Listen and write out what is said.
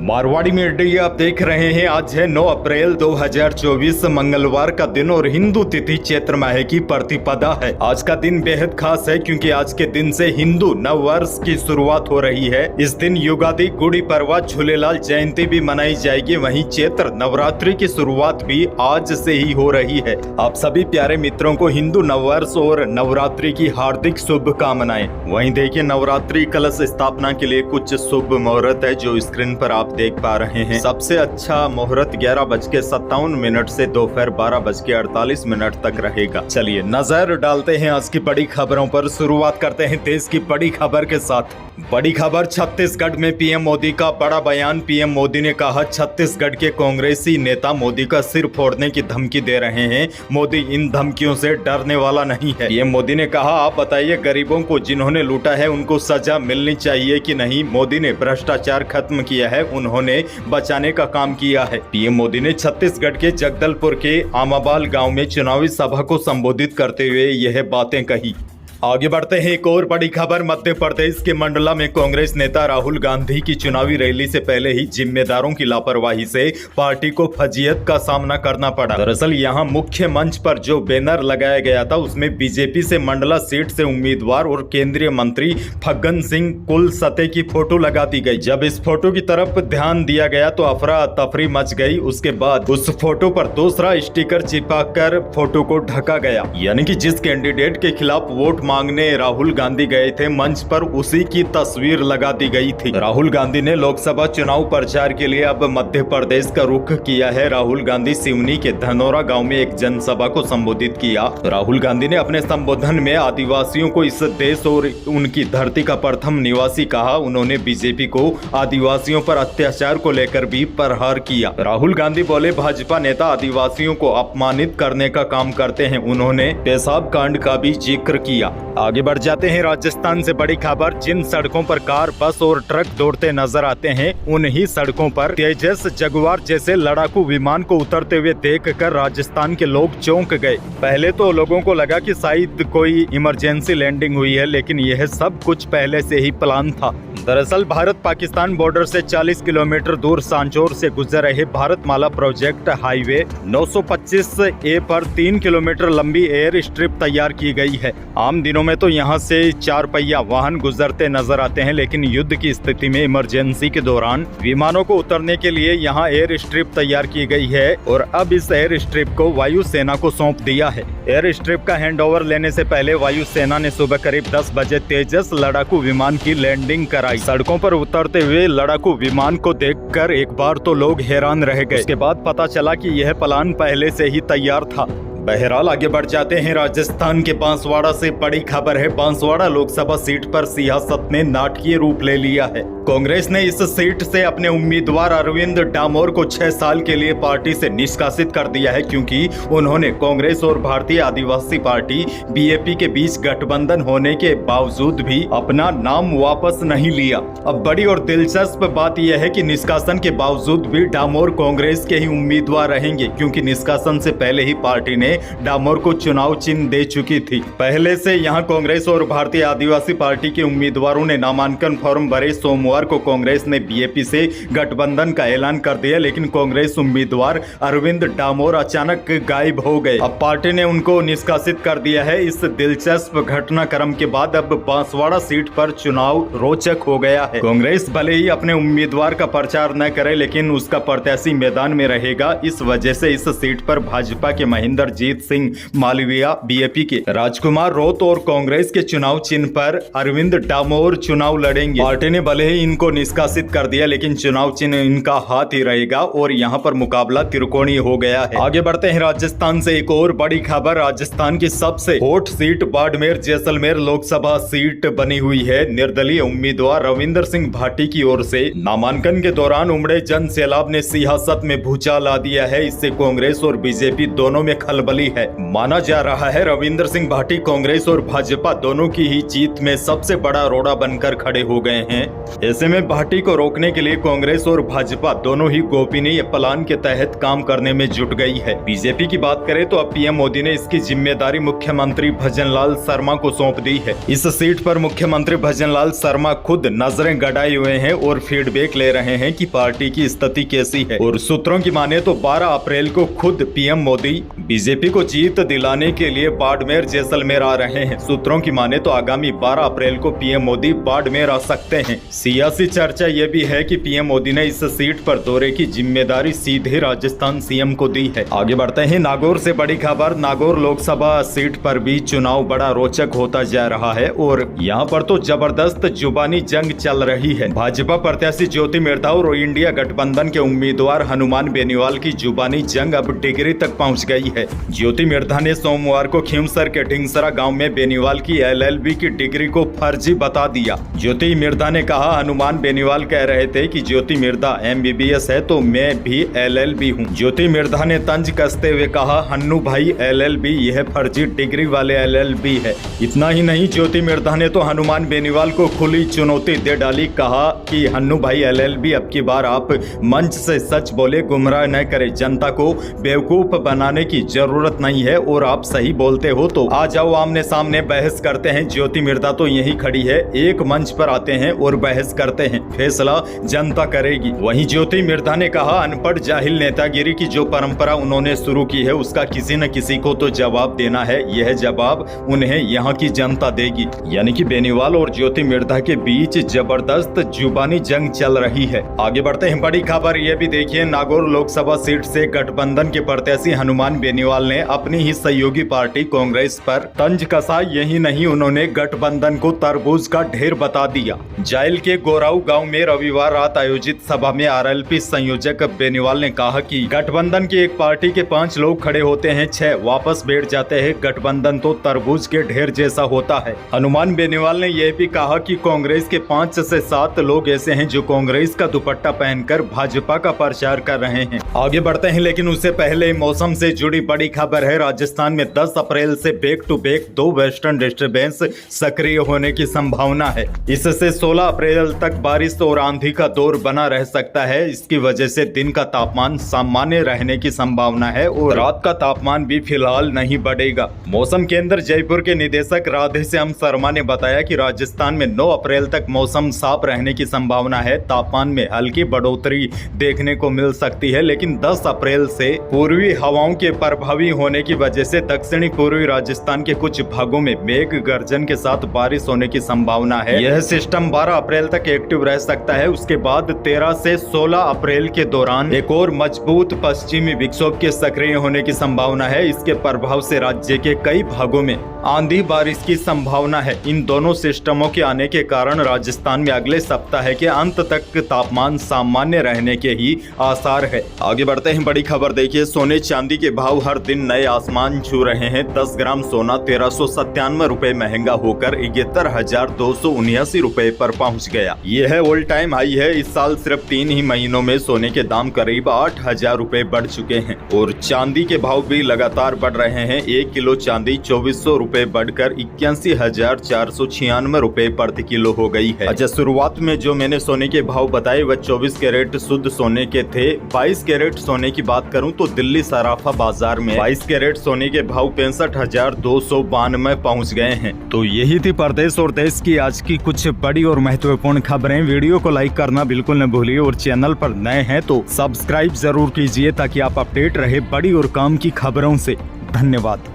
Marwari media आप देख रहे हैं। आज है 9 अप्रैल 2024 मंगलवार का दिन और हिंदू तिथि चैत्र माह की प्रतिपदा है। आज का दिन बेहद खास है क्योंकि आज के दिन से हिंदू नव वर्ष की शुरुआत हो रही है। इस दिन युगादि, गुड़ी पड़वा, झूलेलाल जयंती भी मनाई जाएगी। वहीं चैत्र नवरात्रि की शुरुआत भी आज से ही हो रही है। आप सभी प्यारे मित्रों को हिंदू नव वर्ष और नवरात्रि की हार्दिक शुभकामनाएं। वहीं देखिए, नवरात्रि कलश स्थापना के लिए कुछ शुभ मुहूर्त है जो स्क्रीन पर आप देख पा रहे हैं। सबसे अच्छा मुहूर्त 11:57 से दोपहर 12:48 तक रहेगा। चलिए नजर डालते हैं आज की बड़ी खबरों पर। शुरुआत करते हैं देश की बड़ी खबर के साथ। बड़ी खबर, छत्तीसगढ़ में पीएम मोदी का बड़ा बयान। पीएम मोदी ने कहा, छत्तीसगढ़ के कांग्रेसी नेता मोदी का सिर फोड़ने की धमकी दे रहे हैं। मोदी इन धमकियों से डरने वाला नहीं है। पीएम मोदी ने कहा, आप बताइए, गरीबों को जिन्होंने लूटा है उनको सजा मिलनी चाहिए कि नहीं। मोदी ने भ्रष्टाचार खत्म किया है, उन्होंने बचाने का काम किया है। पीएम मोदी ने छत्तीसगढ़ के जगदलपुर के आमाबाल गांव में चुनावी सभा को संबोधित करते हुए यह बातें कही। आगे बढ़ते हैं, एक और बड़ी खबर। मध्य प्रदेश के मंडला में कांग्रेस नेता राहुल गांधी की चुनावी रैली से पहले ही जिम्मेदारों की लापरवाही से पार्टी को फजीयत का सामना करना पड़ा। दरअसल यहां मुख्य मंच पर जो बैनर लगाया गया था उसमें बीजेपी से मंडला सीट से उम्मीदवार और केंद्रीय मंत्री फग्गन सिंह कुलस्ते की फोटो लगा दी गई। जब इस फोटो की तरफ ध्यान दिया गया तो अफरा तफरी मच गई। उसके बाद उस फोटो पर दूसरा स्टिकर चिपकाकर फोटो को ढका गया, यानी कि जिस कैंडिडेट के खिलाफ वोट मांगने राहुल गांधी गए थे, मंच पर उसी की तस्वीर लगा दी गई थी। राहुल गांधी ने लोकसभा चुनाव प्रचार के लिए अब मध्य प्रदेश का रुख किया है। राहुल गांधी सिवनी के धनौरा गांव में एक जनसभा को संबोधित किया। राहुल गांधी ने अपने संबोधन में आदिवासियों को इस देश और उनकी धरती का प्रथम निवासी कहा। उन्होंने बीजेपी को आदिवासियों पर अत्याचार को लेकर भी प्रहार किया। राहुल गांधी बोले, भाजपा नेता आदिवासियों को अपमानित करने का काम करते हैं। उन्होंने पेशाब कांड का भी जिक्र किया। आगे बढ़ जाते हैं, राजस्थान से बड़ी खबर। जिन सड़कों पर कार, बस और ट्रक दौड़ते नजर आते हैं, उन्हीं सड़कों पर तेजस जगुआर जैसे लड़ाकू विमान को उतरते हुए देखकर राजस्थान के लोग चौंक गए। पहले तो लोगों को लगा कि शायद कोई इमरजेंसी लैंडिंग हुई है, लेकिन यह सब कुछ पहले से ही प्लान था। दरअसल भारत पाकिस्तान बॉर्डर से 40 किलोमीटर दूर सांचौर से गुजर रहे भारतमाला प्रोजेक्ट हाईवे 925A पर 3 किलोमीटर लंबी एयर स्ट्रिप तैयार की गई है। आम दिनों में तो यहाँ से 4 पहिया वाहन गुजरते नजर आते हैं, लेकिन युद्ध की स्थिति में इमरजेंसी के दौरान विमानों को उतरने के लिए यहाँ एयर स्ट्रिप तैयार की गई है और अब इस एयर स्ट्रिप को वायुसेना को सौंप दिया है। एयर स्ट्रिप का हैंडओवर लेने से पहले वायुसेना ने सुबह करीब 10 बजे तेजस लड़ाकू विमान की लैंडिंग कराई। सड़कों पर उतरते हुए लड़ाकू विमान को देखकर एक बार तो लोग हैरान रह गए। उसके बाद पता चला कि यह प्लान पहले से ही तैयार था। बहरहाल आगे बढ़ जाते हैं, राजस्थान के बांसवाड़ा से बड़ी खबर है। बांसवाड़ा लोकसभा सीट पर सियासत ने नाटकीय रूप ले लिया है। कांग्रेस ने इस सीट से अपने उम्मीदवार अरविंद डामोर को 6 साल के लिए पार्टी से निष्कासित कर दिया है, क्योंकि उन्होंने कांग्रेस और भारतीय आदिवासी पार्टी बीएपी के बीच गठबंधन होने के बावजूद भी अपना नाम वापस नहीं लिया। अब बड़ी और दिलचस्प बात यह है कि निष्कासन के बावजूद भी डामोर कांग्रेस के ही उम्मीदवार रहेंगे, क्योंकि निष्कासन से पहले ही पार्टी ने डामोर को चुनाव चिन्ह दे चुकी थी। पहले से यहां कांग्रेस और भारतीय आदिवासी पार्टी के उम्मीदवारों ने नामांकन फॉर्म भरे। सोमवार को कांग्रेस ने बीएपी से गठबंधन का ऐलान कर दिया, लेकिन कांग्रेस उम्मीदवार अरविंद डामोर अचानक गायब हो गए। अब पार्टी ने उनको निष्कासित कर दिया है। इस दिलचस्प घटनाक्रम के बाद अब बांसवाड़ा सीट पर चुनाव रोचक हो गया है। कांग्रेस भले ही अपने उम्मीदवार का प्रचार न करे, लेकिन उसका प्रत्याशी मैदान में रहेगा। इस वजह से इस सीट पर भाजपा के महेंद्र जीत सिंह मालविया, बीएपी के राजकुमार रोत और कांग्रेस के चुनाव चिन्ह पर अरविंद डामोर चुनाव लड़ेंगे। पार्टी ने भले ही इनको निष्कासित कर दिया, लेकिन चुनाव चिन्ह इनका हाथ ही रहेगा और यहां पर मुकाबला त्रिकोणीय हो गया है। आगे बढ़ते हैं, राजस्थान से एक और बड़ी खबर। राजस्थान की सबसे hot seat Barmer Jaisalmer Lok Sabha seat बनी हुई है। निर्दलीय उम्मीदवार रविंदर सिंह भाटी की ओर से नामांकन के दौरान उमड़े जन सैलाब ने सियासत में भूचाल ला दिया है। इससे कांग्रेस और बीजेपी दोनों में खलबली है। माना जा रहा है रविंदर सिंह भाटी कांग्रेस और भाजपा दोनों की ही जीत में सबसे बड़ा रोड़ा बनकर खड़े हो गए हैं। ऐसे में भाटी को रोकने के लिए कांग्रेस और भाजपा दोनों ही गोपनीय प्लान के तहत काम करने में जुट गई है। बीजेपी की बात करें तो अब पीएम मोदी ने इसकी जिम्मेदारी मुख्यमंत्री भजनलाल शर्मा को सौंप दी है। इस सीट पर मुख्यमंत्री भजनलाल शर्मा खुद नजरें गड़ाए हुए हैं और फीडबैक ले रहे हैं कि पार्टी की स्थिति कैसी है। और सूत्रों की माने तो 12 अप्रैल को खुद पीएम मोदी बीजेपी को जीत दिलाने के लिए बाड़मेर जैसलमेर आ रहे हैं। सूत्रों की माने तो आगामी 12 अप्रैल को पीएम मोदी बाड़मेर आ सकते हैं। सियासी चर्चा यह भी है कि पीएम मोदी ने इस सीट पर दौरे की जिम्मेदारी सीधे राजस्थान सीएम को दी है। आगे बढ़ते हैं नागौर से बड़ी खबर। नागौर लोकसभा सीट पर भी चुनाव बड़ा रोचक होता जा रहा है और यहाँ पर तो जबरदस्त जुबानी जंग चल रही है। भाजपा प्रत्याशी ज्योति मिर्धा और इंडिया गठबंधन के उम्मीदवार हनुमान बेनीवाल की जुबानी जंग अब डिग्री तक पहुँच गई है। ज्योति मिर्धा ने सोमवार को खींवसर के ढिंगसरा गाँव में बेनीवाल की LLB की डिग्री को फर्जी बता दिया। ज्योति मिर्धा ने कहा, हनुमान बेनीवाल कह रहे थे कि ज्योति मिर्धा MBBS है तो मैं भी LLB हूँ। ज्योति मिर्धा ने तंज कसते हुए कहा, हन्नू भाई LLB यह फर्जी डिग्री वाले LLB है। इतना ही नहीं, ज्योति मिर्धा ने तो हनुमान बेनीवाल को खुली चुनौती दे डाली। कहा कि हन्नू भाई LLB अब की बार आप मंच से सच बोले, गुमराह न करे, जनता को बेवकूफ बनाने की जरूरत नहीं है और आप सही बोलते हो तो आ जाओ आमने सामने बहस करते हैं। ज्योति मिर्धा तो यही खड़ी है, एक मंच पर आते हैं और बहस करते हैं, फैसला जनता करेगी। वहीं ज्योति मिर्धा ने कहा, अनपढ़ जाहिल नेतागिरी की जो परंपरा उन्होंने शुरू की है उसका किसी न किसी को तो जवाब देना है। यह जवाब उन्हें यहाँ की जनता देगी। यानी कि बेनीवाल और ज्योति मिर्धा के बीच जबरदस्त जुबानी जंग चल रही है। आगे बढ़ते हैं, बड़ी खबर यह भी देखिए, नागौर लोकसभा सीट से गठबंधन के प्रत्याशी हनुमान बेनीवाल ने अपनी ही सहयोगी पार्टी कांग्रेस पर तंज कसा। यही नहीं, उन्होंने गठबंधन को तरबूज का ढेर बता दिया। जायल के गोराऊ गांव में रविवार रात आयोजित सभा में RLP संयोजक बेनीवाल ने कहा कि गठबंधन की एक पार्टी के 5 लोग खड़े होते हैं, 6 वापस बैठ जाते हैं। गठबंधन तो तरबूज के ढेर जैसा होता है। हनुमान बेनीवाल ने यह भी कहा कि कांग्रेस के 5 से 7 लोग ऐसे हैं जो कांग्रेस का दुपट्टा पहनकर भाजपा का प्रचार कर रहे हैं। आगे बढ़ते हैं, लेकिन उससे पहले मौसम से जुड़ी बड़ी खबर है। राजस्थान में 10 अप्रैल से back to back 2 western disturbance सक्रिय होने की संभावना है। इससे 16 अप्रैल तक बारिश और आंधी का दौर बना रह सकता है। इसकी वजह से दिन का तापमान सामान्य रहने की संभावना है और रात का तापमान भी फिलहाल नहीं बढ़ेगा। मौसम केंद्र जयपुर के निदेशक राधेश्याम शर्मा ने बताया कि राजस्थान में 9 अप्रैल तक मौसम साफ रहने की संभावना है। तापमान में हल्की बढ़ोतरी देखने को मिल सकती है, लेकिन 10 अप्रैल से पूर्वी हवाओं के प्रभावी होने की वजह से दक्षिणी पूर्वी राजस्थान के कुछ भागों में मेघ गर्जन के साथ बारिश होने की संभावना है। यह सिस्टम 12 अप्रैल तक एक्टिव रह सकता है। उसके बाद 13 से 16 अप्रैल के दौरान एक और मजबूत पश्चिमी विक्षोभ के सक्रिय होने की संभावना है। इसके प्रभाव से राज्य के कई भागों में आंधी बारिश की संभावना है। इन दोनों सिस्टमों के आने के कारण राजस्थान में अगले सप्ताह के अंत तक तापमान सामान्य रहने के ही आसार है। आगे बढ़ते हैं, बड़ी खबर देखिए, सोने चांदी के भाव हर दिन नए आसमान छू रहे हैं। 10 ग्राम सोना 1397 रुपए महंगा होकर 71,279 रुपए पर पहुंच गया। यह है ऑल टाइम हाई है। इस साल सिर्फ 3 ही महीनों में सोने के दाम करीब 8,000 रुपए बढ़ चुके हैं और चांदी के भाव भी लगातार बढ़ रहे हैं। 1 किलो चांदी 2400 रुपए बढ़कर 81,496 रुपए प्रति किलो हो गई है। अच्छा, शुरुआत में जो मैंने सोने के भाव बताए वह 24 कैरेट शुद्ध सोने के थे। 22 कैरेट सोने की बात करूं तो दिल्ली सराफा बाजार में 22 कैरेट सोने के भाव 65,292 पहुंच गए हैं। तो यही थी प्रदेश और देश की आज की कुछ बड़ी और महत्वपूर्ण खबरें। वीडियो को लाइक करना बिल्कुल न भूलिए और चैनल पर नए हैं तो सब्सक्राइब जरूर कीजिए ताकि आप अपडेट रहे बड़ी और काम की खबरों से। धन्यवाद।